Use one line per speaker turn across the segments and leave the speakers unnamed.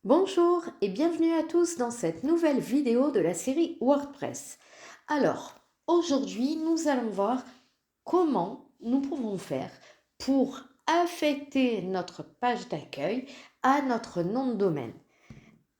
Bonjour et bienvenue à tous dans cette nouvelle vidéo de la série WordPress. Alors, aujourd'hui, nous allons voir comment nous pouvons faire pour affecter notre page d'accueil à notre nom de domaine.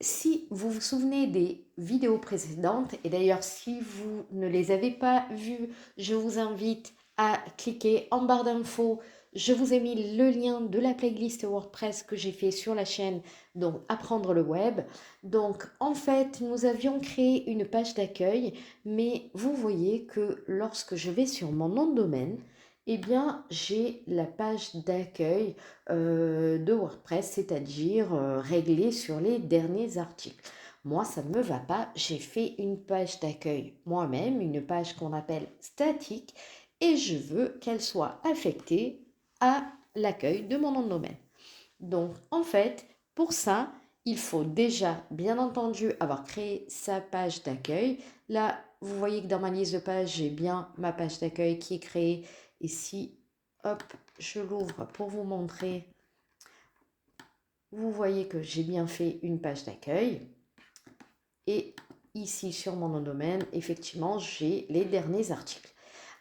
Si vous vous souvenez des vidéos précédentes, et d'ailleurs si vous ne les avez pas vues, je vous invite à cliquer en barre d'infos. Je vous ai mis le lien de la playlist WordPress que j'ai fait sur la chaîne, donc Apprendre le web. Donc en fait, nous avions créé une page d'accueil, mais vous voyez que lorsque je vais sur mon nom de domaine, eh bien j'ai la page d'accueil de WordPress, c'est-à-dire réglée sur les derniers articles. Moi, ça ne me va pas. J'ai fait une page d'accueil moi-même, une page qu'on appelle statique, et je veux qu'elle soit affectée à l'accueil de mon nom de domaine. Donc, en fait, pour ça, il faut déjà, bien entendu, avoir créé sa page d'accueil. Là, vous voyez que dans ma liste de pages, j'ai bien ma page d'accueil qui est créée. Et si, hop, je l'ouvre pour vous montrer, vous voyez que j'ai bien fait une page d'accueil. Et ici, sur mon nom de domaine, effectivement, j'ai les derniers articles.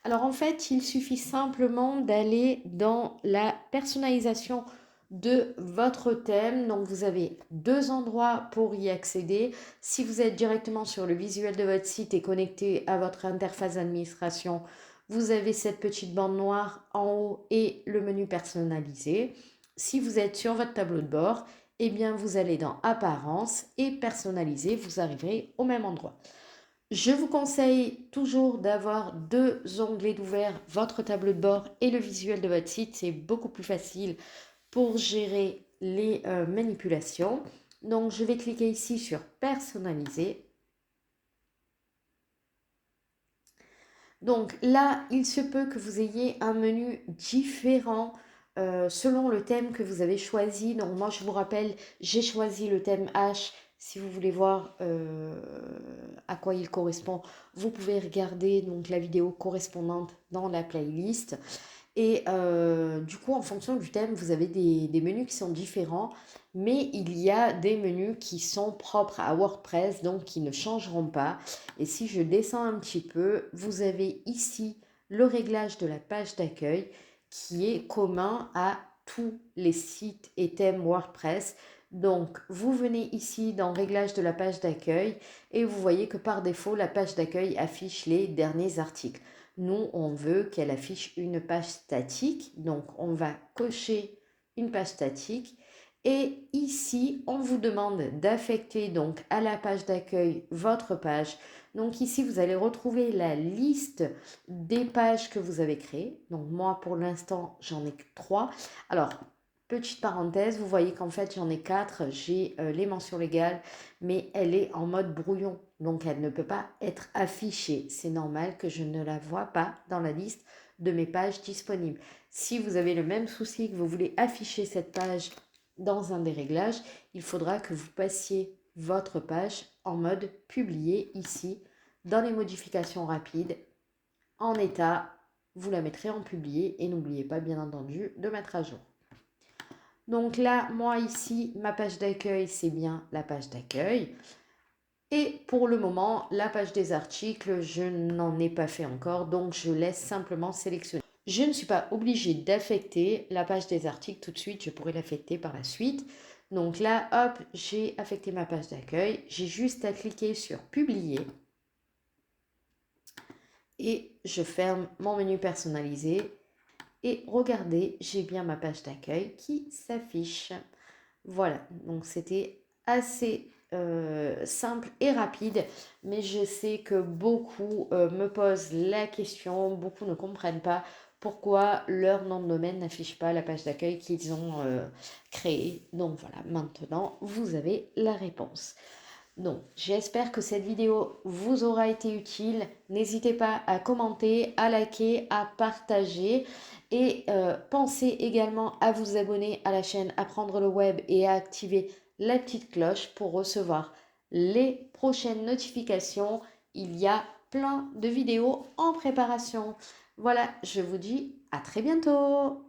Alors en fait, il suffit simplement d'aller dans la personnalisation de votre thème. Donc vous avez deux endroits pour y accéder. Si vous êtes directement sur le visuel de votre site et connecté à votre interface d'administration, vous avez cette petite bande noire en haut et le menu personnalisé. Si vous êtes sur votre tableau de bord, eh bien vous allez dans Apparence et Personnaliser, vous arriverez au même endroit. Je vous conseille toujours d'avoir deux onglets d'ouvert, votre tableau de bord et le visuel de votre site. C'est beaucoup plus facile pour gérer les manipulations. Donc, je vais cliquer ici sur Personnaliser. Donc là, il se peut que vous ayez un menu différent selon le thème que vous avez choisi. Donc moi, je vous rappelle, j'ai choisi le thème H. Si vous voulez voir à quoi il correspond, vous pouvez regarder donc la vidéo correspondante dans la playlist. Et du coup, en fonction du thème, vous avez des menus qui sont différents, mais il y a des menus qui sont propres à WordPress, donc qui ne changeront pas. Et si je descends un petit peu, vous avez ici le réglage de la page d'accueil qui est commun à tous les sites et thèmes WordPress. Donc, vous venez ici dans Réglage de la page d'accueil et vous voyez que par défaut, la page d'accueil affiche les derniers articles. Nous, on veut qu'elle affiche une page statique. Donc, on va cocher une page statique. Et ici, on vous demande d'affecter donc à la page d'accueil votre page. Donc ici, vous allez retrouver la liste des pages que vous avez créées. Donc moi, pour l'instant, j'en ai que 3. Alors, petite parenthèse, vous voyez qu'en fait, j'en ai 4. J'ai les mentions légales, mais elle est en mode brouillon. Donc, elle ne peut pas être affichée. C'est normal que je ne la vois pas dans la liste de mes pages disponibles. Si vous avez le même souci que vous voulez afficher cette page dans un des réglages, il faudra que vous passiez votre page en mode publié ici dans les modifications rapides en état. Vous la mettrez en publié et n'oubliez pas bien entendu de mettre à jour. Donc là, moi ici, ma page d'accueil, c'est bien la page d'accueil. Et pour le moment, la page des articles, je n'en ai pas fait encore, donc je laisse simplement sélectionner. Je ne suis pas obligée d'affecter la page des articles tout de suite, je pourrais l'affecter par la suite. Donc là, hop, j'ai affecté ma page d'accueil. J'ai juste à cliquer sur Publier. Et je ferme mon menu personnalisé. Et regardez, j'ai bien ma page d'accueil qui s'affiche. Voilà, donc c'était assez simple et rapide, mais je sais que beaucoup me posent la question, beaucoup ne comprennent pas pourquoi leur nom de domaine n'affiche pas la page d'accueil qu'ils ont créée. Donc voilà, maintenant vous avez la réponse. Donc, j'espère que cette vidéo vous aura été utile. N'hésitez pas à commenter, à liker, à partager et pensez également à vous abonner à la chaîne Apprendre le web et à activer la petite cloche pour recevoir les prochaines notifications. Il y a plein de vidéos en préparation. Voilà, je vous dis à très bientôt.